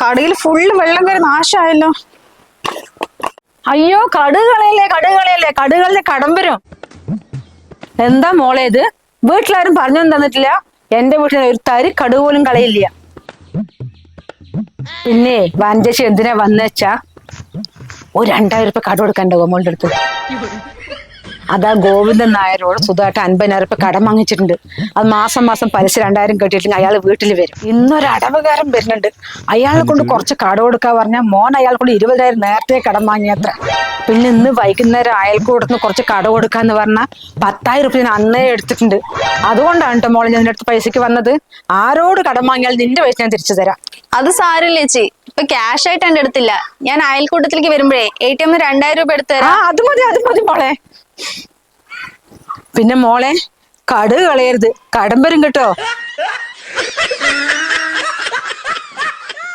കടയിൽ ഫുള്ള് വെള്ളം കയറി നാശമായല്ലോ. അയ്യോ, കടുകളിലെ കടം വരും. എന്താ മോളെ ഇത്? വീട്ടിലാരും പറഞ്ഞു തന്നിട്ടില്ല? എന്റെ വീട്ടിൽ ഒരു തരി കടുക് പോലും കളയില്ല. പിന്നെ വാഞ്ചേച്ചി എന്തിനാ വന്നുവെച്ചാ ഒരു 2000 രൂപ കടം കൊടുക്കണ്ടാവോ മോളുടെ അടുത്ത്? അതാ ഗോവിന്ദൻ നായരോട് സുധായിട്ട് 50,000 രൂപ കടം വാങ്ങിച്ചിട്ടുണ്ട്. അത് മാസം മാസം പലിശ 2000 കെട്ടിയിട്ടില്ലെങ്കിൽ അയാൾ വീട്ടിൽ വരും. ഇന്നൊരു അടവുകാരൻ വരുന്നുണ്ട്. അയാളെ കൊണ്ട് കുറച്ച് കടം കൊടുക്കാൻ പറഞ്ഞാൽ മോൻ അയാളെ കൊണ്ട് 20,000 നേരത്തെ കടം വാങ്ങിയത്ര. പിന്നെ ഇന്ന് വൈകുന്നേരം അയൽക്കൂടത്തിന് കുറച്ച് കടം കൊടുക്കാന്ന് പറഞ്ഞാൽ 10,000 രൂപ ഞാൻ അന്നേ എടുത്തിട്ടുണ്ട്. അതുകൊണ്ടാണ് കേട്ടോ മോളെ ഞാൻ നിന്റെ അടുത്ത് പൈസക്ക് വന്നത്. ആരോട് കടം വാങ്ങിയാൽ നിന്റെ പൈസ ഞാൻ തിരിച്ചു തരാം. അത് സാരമില്ല ചേച്ചി, ഇപ്പൊ ക്യാഷ് ആയിട്ട് എന്റെ അടുത്തില്ല. ഞാൻ അയൽക്കൂട്ടത്തിലേക്ക് വരുമ്പോഴേ ATM 2000 രൂപ എടുത്തു തരാം. അത് മതി മോളെ. പിന്നെ മോളെ കടുക് കളയരുത്, കടം വരും കേട്ടോ.